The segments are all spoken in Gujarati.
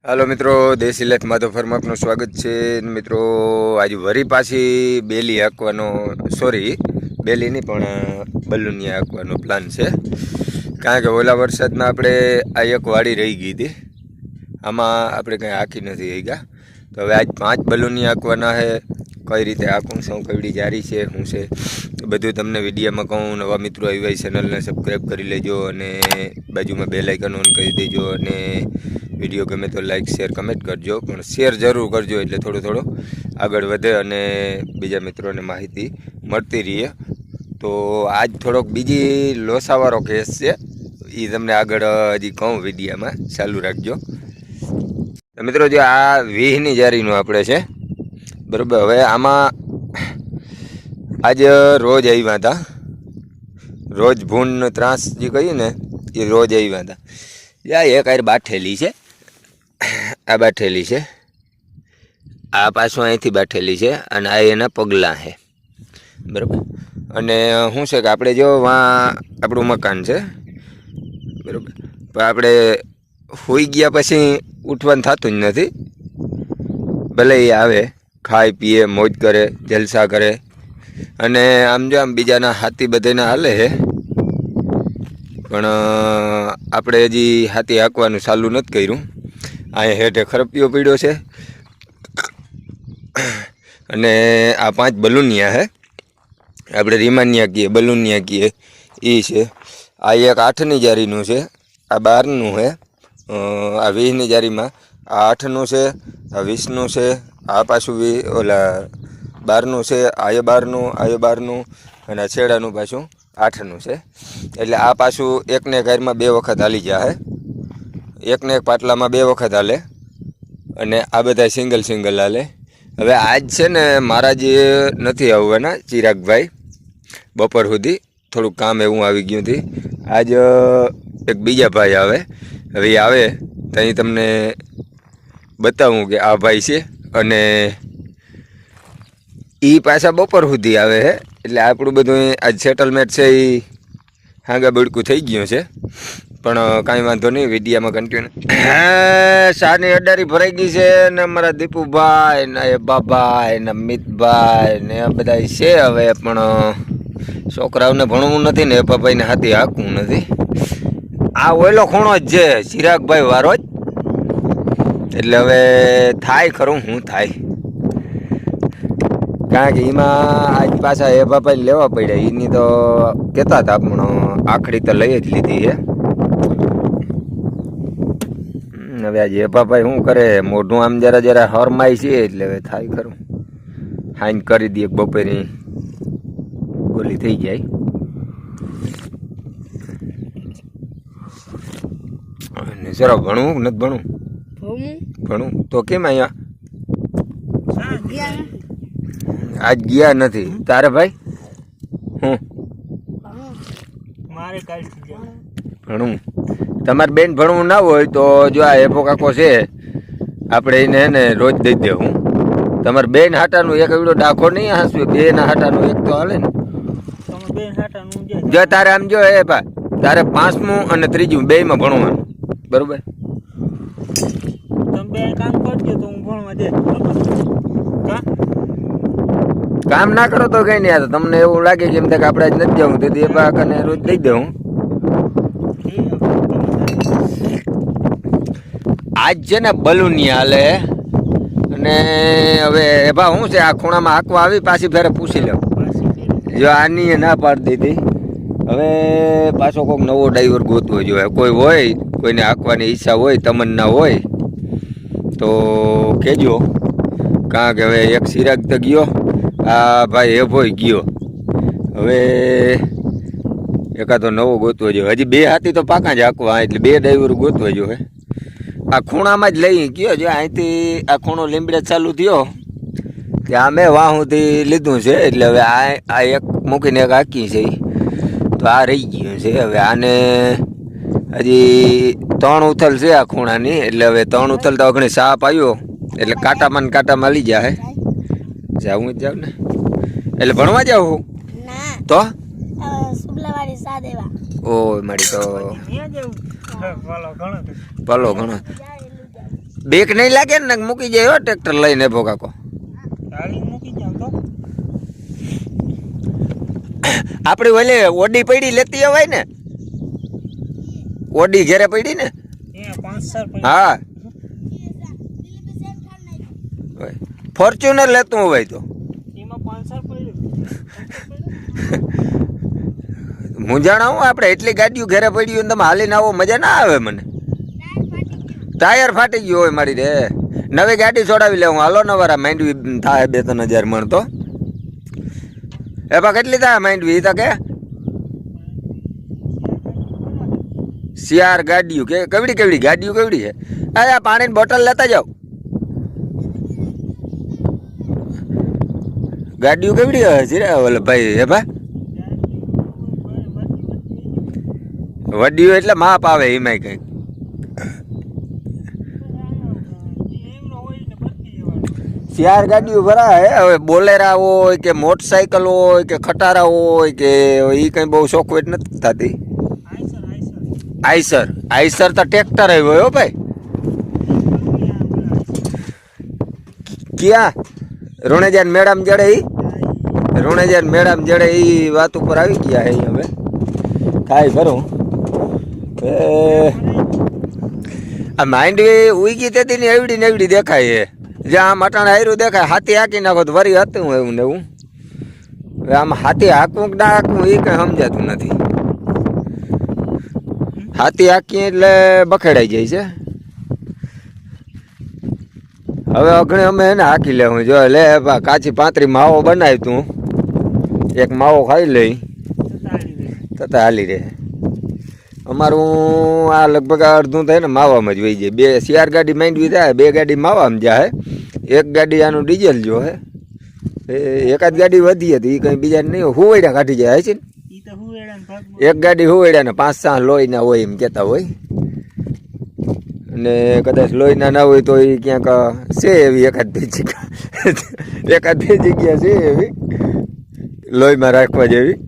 હાલો મિત્રો, દેશી લાઈફ માધવ ફાર્મ આપનું સ્વાગત છે મિત્રો। આજે વરી પાછી બેલી હાંકવાનો, સોરી બેલી નહીં પણ બલુનિયા હાંકવાનો પ્લાન છે। કારણ કે ઓલા વરસાદમાં આપણે આ એક વાડી રહી ગઈ હતી, આમાં આપણે કંઈ હાંકી નથી રહી ગયા। તો હવે આજ 5 બલુનિયા હાંકવાના છે। કઈ રીતે હાંકું, શું કેવડી જારી છે, શું છે બધું તમને વિડીયોમાં કહું। નવા મિત્રો આવ્યા ચેનલને સબસ્ક્રાઈબ કરી લેજો અને બાજુમાં બેલ આઇકન ઓન કરી દેજો અને વિડીયો ગમે તો લાઈક શેર કમેન્ટ કરજો, પણ શેર જરૂર કરજો એટલે થોડું આગળ વધે અને બીજા મિત્રોને માહિતી મળતી રહે। તો આજ થોડોક બીજી લોસાવાળો કેસ છે, એ તમને આગળ હજી કહું, વિડીયોમાં ચાલુ રાખજો। તો મિત્રો જો આ 20ની જારીનું આપણે છે બરાબર। હવે આમાં આજ રોજ આવ્યા હતા, રોજ ભૂન ત્રાસ જે કહીએ ને એ રોજ આવ્યા હતા। યા એક આર બાઠેલી છે, આ બાઠેલી છે, આ પાછું અહીંથી બાઠેલી છે અને આ એના પગલાં છે બરાબર। અને શું છે કે આપણે જો વાં આપણું મકાન છે બરાબર, પણ આપણે સૂઈ ગયા પછી ઉઠવાનું થતું જ નથી। ભલે એ આવે, ખાય પીએ, મોજ કરે, જલસા કરે અને આમ જો આમ બીજાના હાથી બધાના હાલે છે, પણ આપણે હજી હાથી હાંકવાનું ચાલુ નથી કર્યું। અહીંયા હેઠે ખરપિયો પીડ્યો છે અને આ 5 બલુનિયા છે, આપણે રીમાનિયા કહીએ, બલુનિયા કહીએ એ છે। આ એક 8ની જારીનું છે, આ 12નું છે, આ 20ની જારીમાં આ 8નું છે, આ 20નું છે, આ પાછું ઓલા 12નું છે, આ 12નું, આ 12નું અને આ છેડાનું પાછું 8નું છે। એટલે આ પાછું એકને ઘરમાં 2 વખત હાલી જાય, એકને એક પાટલામાં 2 વખત હાલે અને આ બધા સિંગલ હાલે। હવે આજ છે ને મારા જે નથી આવવાના ચિરાગભાઈ, બપોર સુધી થોડુંક કામ એવું આવી ગયું હતું। આજ એક બીજા ભાઈ આવે, હવે એ આવે તો અહીં તમને બતાવું કે આ ભાઈ છે અને એ પાછા બપોર સુધી આવે છે। એટલે આપણું બધું આજ સેટલમેન્ટ છે એ હાંગા બળકું થઈ ગયું છે, પણ કાંઈ વાંધો નહીં, વિડીયામાં કન્ટિન્યુ। શાની અડારી ભરાઈ ગઈ છે ને અમારા દીપુભાઈ ને એ બાભાઈ ને મિતભાઈ ને આ બધા છે। હવે પણ છોકરાઓને ભણવું નથી ને એ બાભાઈને હાથી હાંકવું નથી। આ ઓયલો ખૂણો જ છે ચિરાગભાઈ વારો જ, એટલે હવે થાય ખરું શું થાય, કારણ કે એમાં આજ પાછા એ બાપાઈ લેવા પડ્યા। એની તો કહેતા હતા પણ આખડી તો લઈ જ લીધી છે। હવે આજે એ બાપાઈ શું કરે, મોઢું આમ જરા હરમાય છે એટલે હવે થાય ખરું, હાઈન કરી દઈએ બપોરે ગોલી થઈ જાય। અને જરા ભણવું નથી ભણવું, ભણવું તો કેમ અહીંયા આજ ગયા નથી તારે ભાઈ? હું ભણવું, તમારે બેન ભણવું ના હોય તો જો આ એફો કાકો છે, આપણે એને ને રોજ દઈ દેવું। તમારે બેન હાટાનું એક એવડો ડાખો નહીં હાંસવું, બે ના હાટાનું એક તો હાલે ને। જો તારે આમ જો એ ભાઈ, તારે 5મું અને 3જું 2માં ભણવાનું બરોબર। કામ ના કરો તો કઈ નહીં, તમને એવું લાગે કે એમ કે આપણે આજ નથી જવું તો એ પાક અને રોજ દઈ દઉં। આજ છે ને બલુનિયા હાલે અને હવે એભા શું છે, આ ખૂણામાં હાંકવા આવી પાછી ફેરે પૂછી લઉં, જો આની ના પાડી દીધી। હવે પાછો કોઈક નવો ડ્રાઈવર ગોતવો જોઈએ, કોઈ હોય, કોઈને હાંકવાની ઈચ્છા હોય, તમન્ના હોય તો કહેજો, કારણ કે હવે એક સિરાગ તો ગયો, આ ભાઈ એભોય ગયો, હવે એકાદો નવો ગોતવો જોઈએ। હજી 2 હાથી તો પાકા જ હાંકવા, એટલે 2 ડ્રાઈવર ગોતવા જોઈએ। આ ખૂણામાં જ લઈ ગયો, જો અહીંથી આ ખૂણો લીમડે ચાલુ થયો ત્યાં મેં વાહ સુધી લીધું છે, એટલે હવે આ એક મૂકીને એક હાંકી છે, તો આ રહી ગયું છે। હવે આને હજી 3 ઉથલ છે આ ખૂણાની, એટલે હવે 3 ઉથલ તો ઘણી સાપ આવ્યો એટલે કાંટામાં લઈ જાય। જાવું જ જાવ ને, એટલે ભણવા જાવ તો ઓ મારી તો ભલો ઘણો બેક નહીં લાગે ને મૂકી જાય હો ટ્રેક્ટર લઈને ભોગાકો આપડી ઓલી ઓડી પડી લેતી અવાય ને ઓડી ઘેરે પડી ને હા ફોર્ચ્યુનર લેતું હોય તો મૂંઝાણા હું આપણે એટલી ગાડીઓ ઘેરે પડી હોય તમે હાલીને આવો મજા ના આવે મને ટાયર ફાટી ગયું હોય મારી રે નવી ગાડી છોડાવી લેવું હાલો નવારા માંડવી થાય 2-3 હજાર મણ તો એમાં કેટલી થાય માંડવી તો કે શિયાર ગાડીઓ કે કેવડી ગાડીઓ કેવડી છે આ પાણીની બોટલ લેતા જાઓ ગાડીઓ કેવડી હશે રે વલ્લભભાઈ હે ભા વડીઓ એટલે માપ આવે એમાંય કંઈક શિયાર ગાડીઓ ભરાય હવે બોલેરા હોય કે મોટરસાઇકલ હોય કે ખટારા હોય કે એ કંઈ બહુ શોખવેટ નથી થતી આઈસર તો ટ્રેક્ટર આવ્યો હો ભાઈ ક્યાં રુણેજાન મેડમ જડે એ વાત ઉપર આવી ગયા હે હવે થાય ખરું આ માંડવી ઉગી તેથી ને એવડી ને એવડી દેખાય છે જ્યાં આમ અટાણે હાર્યું દેખાય હાથી હાકી નાખો તો વરી હતું એવું ને એવું આમ હાથી હાકવું કે ના હાકવું એ કંઈ સમજાતું નથી હાથી હાકી એટલે બખેડાઈ જાય છે હવે અઘણે અમે એને હાકી લેવું જો લે કાચી પાંતરી માવો બનાવી તું એક માવો ખાઈ લઈ તથા હાલી રહે અમારું આ લગભગ અડધું થાય ને માવામાં જ વહી જાય 2 શિયાર ગાડી માંડવી થાય 2 ગાડી માવામાં જાય એક ગાડી આનું ડીઝલ જો હે એકાદ ગાડી વધી હતી એ કંઈ બીજા નહીં હુવેડા કાઢી જાય છે ને એક ગાડી હુવેડા ને 5-6 લોહીના હોય એમ કહેતા હોય અને કદાચ લોહીના ના હોય તો એ ક્યાંક છે એવી એકાદ બે જગ્યા છે એવી લોહીમાં રાખવા જેવી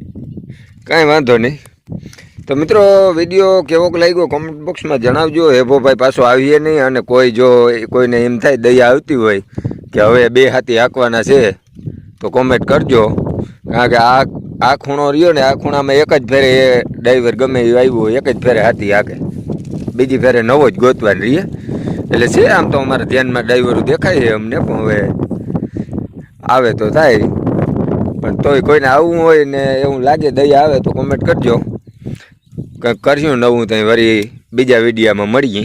કાંઈ વાંધો નહીં તો મિત્રો વિડીયો કેવોક લાગ્યો કોમેન્ટ બોક્સમાં જણાવજો હેભોભાઈ પાછો આવીએ નહીં અને કોઈ જો કોઈને એમ થાય દયા આવતી હોય કે હવે 2 હાથી હાંકવાના છે તો કોમેન્ટ કરજો કારણ કે આ ખૂણો રહ્યો ને આ ખૂણામાં એક જ ફેરે એ ડ્રાઈવર ગમે એ આવ્યું હોય એક જ ફેરે હાથી હાંકે બીજી ફેરે નવો જ ગોતવાની રહીએ એટલે છે આમ તો અમારા ધ્યાનમાં ડ્રાઈવરો દેખાય છે અમને પણ હવે આવે તો થાય પણ તોય કોઈને આવવું હોય ને એવું લાગે દયા આવે તો કોમેન્ટ કરજો કંઈક કરશું નવું ત્યાં વળી બીજા વિડીયોમાં મળીએ.